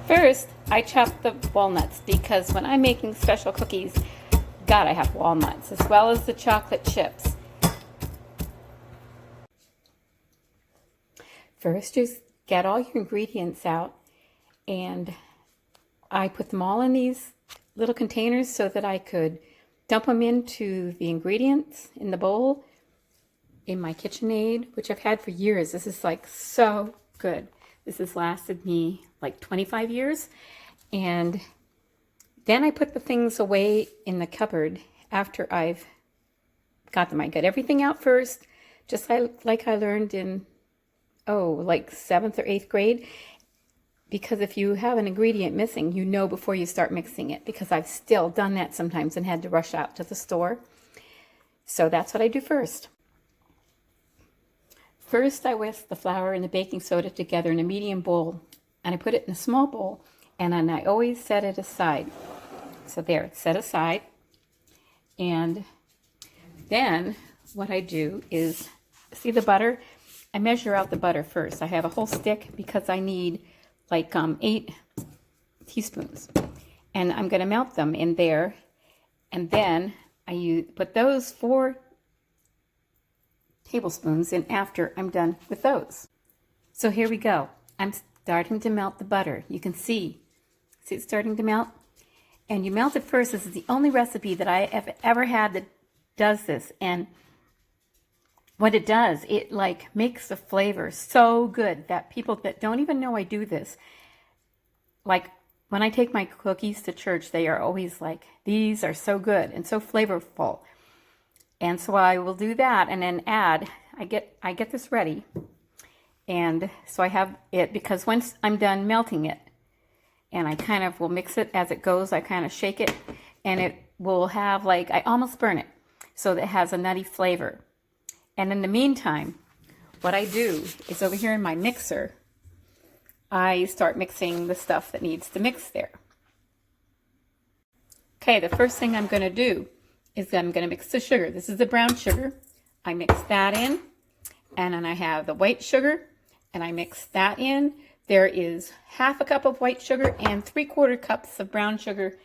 First, I chop the walnuts because when I'm making special cookies, gotta have walnuts as well as the chocolate chips. First, just get all your ingredients out, and I put them all in these little containers so that I could dump them into the ingredients in the bowl in my KitchenAid, which I've had for years. This is like so good. This has lasted me like 25 years. And then I put the things away in the cupboard after I've got them. I get everything out first, just like I learned in, like 7th or 8th grade. Because if you have an ingredient missing, you know before you start mixing it, because I've still done that sometimes and had to rush out to the store. So that's what I do first. First, I whisk the flour and the baking soda together in a medium bowl, and I put it in a small bowl, and then I always set it aside. So there, it's set aside. And then what I do is, see the butter? I measure out the butter first. I have a whole stick because I need like 8 teaspoons. And I'm going to melt them in there. And then I put those 4 tablespoons in after I'm done with those. So here we go. I'm starting to melt the butter. You can see it's starting to melt. And you melt it first. This is the only recipe that I have ever had that does this. And what it does, it like makes the flavor so good that people that don't even know I do this, like when I take my cookies to church, they are always like, these are so good and so flavorful. And so I will do that and then add, I get this ready. And so I have it, because once I'm done melting it, and I kind of will mix it as it goes, I kind of shake it, and it will have like, I almost burn it, so that it has a nutty flavor. And in the meantime, what I do is over here in my mixer, I start mixing the stuff that needs to mix there. Okay, the first thing I'm going to do is I'm going to mix the sugar. This is the brown sugar. I mix that in, and then I have the white sugar, and I mix that in. There is 1/2 cup of white sugar and 3/4 cups of brown sugar,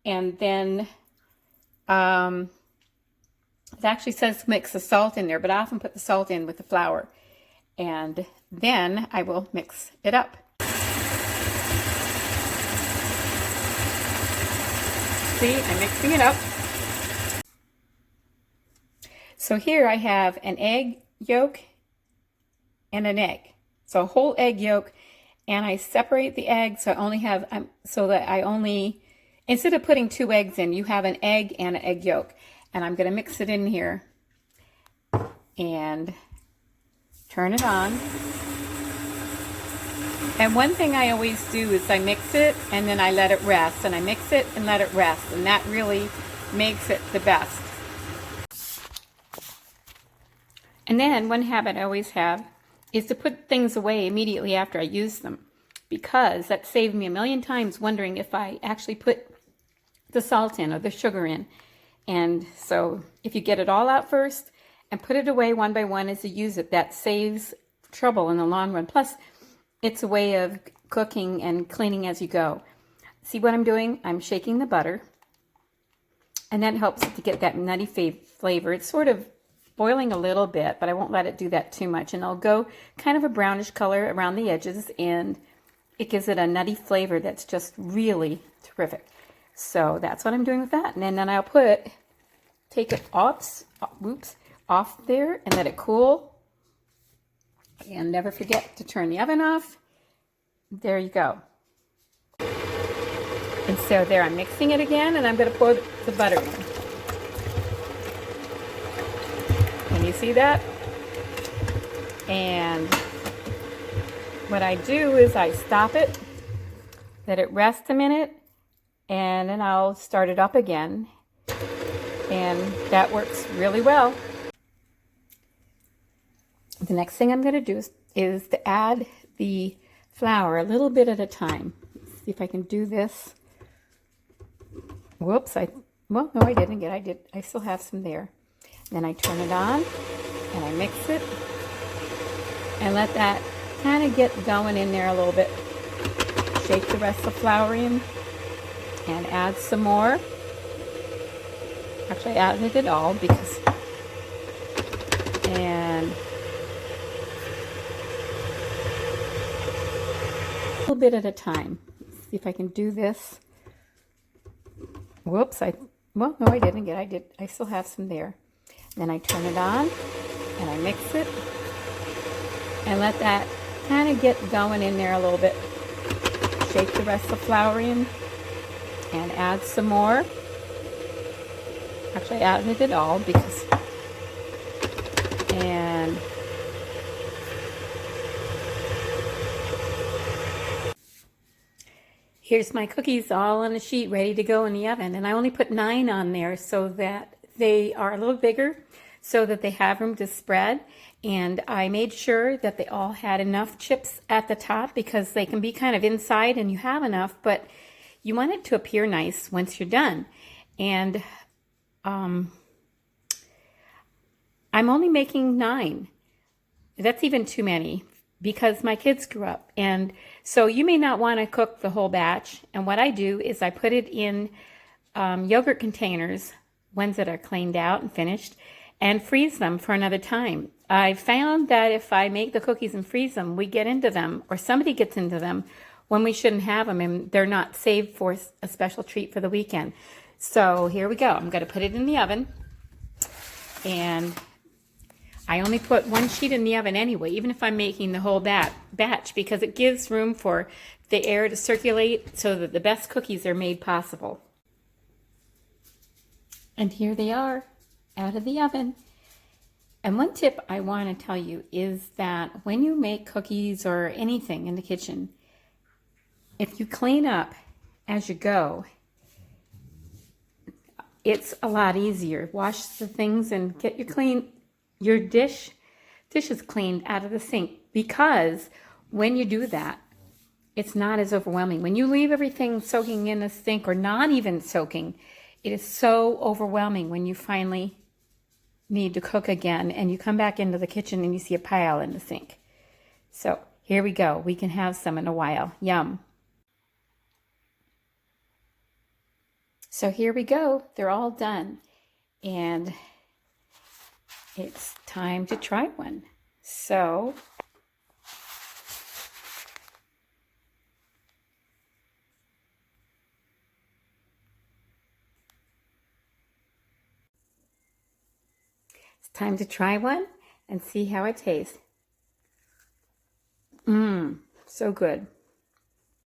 and then it actually says mix the salt in there, but I often put the salt in with the flour, and then I will mix it up. See, I'm mixing it up. So here I have an egg yolk and an egg. So a whole egg yolk, and I separate the egg so I only have, so that I only, instead of putting 2 eggs in, you have an egg and an egg yolk. And I'm going to mix it in here and turn it on. And one thing I always do is I mix it and then I let it rest, and I mix it and let it rest, and that really makes it the best. And then one habit I always have is to put things away immediately after I use them, because that saved me a million times wondering if I actually put the salt in or the sugar in. And so if you get it all out first and put it away one by one as you use it, that saves trouble in the long run. Plus, it's a way of cooking and cleaning as you go. See what I'm doing? I'm shaking the butter, and that helps it to get that nutty flavor. It's sort of boiling a little bit, but I won't let it do that too much. And it'll go kind of a brownish color around the edges, and it gives it a nutty flavor that's just really terrific. So that's what I'm doing with that. And then I'll take it off there and let it cool. And never forget to turn the oven off. There you go. And so there, I'm mixing it again, and I'm going to pour the butter in. Can you see that? And what I do is I stop it, let it rest a minute, and then I'll start it up again. And that works really well. The next thing I'm going to do is to add the flour a little bit at a time. Let's see if I can do this. Whoops, well, no, I didn't get, I still have some there. Then I turn it on and I mix it and let that kind of get going in there a little bit. shake the rest of the flour in and add some more. Actually, I added it all because, and a little bit at a time. Let's see if I can do this. Whoops, well, no, I didn't get, I still have some there. Then I turn it on and I mix it and let that kind of get going in there a little bit. Shake the rest of the flour in and add some more. Actually, I added it all because, and here's my cookies all on a sheet ready to go in the oven. And I only put 9 on there so that they are a little bigger, so that they have room to spread. And I made sure that they all had enough chips at the top because they can be kind of inside and you have enough, but you want it to appear nice once you're done. And I'm only making 9. That's even too many because my kids grew up. And so you may not want to cook the whole batch. And what I do is I put it in yogurt containers, ones that are cleaned out and finished, and freeze them for another time. I found that if I make the cookies and freeze them, we get into them, or somebody gets into them when we shouldn't have them, and they're not saved for a special treat for the weekend. So here we go. I'm going to put it in the oven, and I only put 1 sheet in the oven anyway, even if I'm making the whole batch, because it gives room for the air to circulate so that the best cookies are made possible. And here they are, out of the oven. And one tip I want to tell you is that when you make cookies or anything in the kitchen, if you clean up as you go, it's a lot easier. Wash the things and get your dishes cleaned out of the sink, because when you do that, it's not as overwhelming. When you leave everything soaking in the sink or not even soaking, it is so overwhelming when you finally need to cook again and you come back into the kitchen and you see a pile in the sink. So here we go. We can have some in a while. Yum. So here we go. They're all done. And it's time to try one. So it's time to try one and see how it tastes. So good.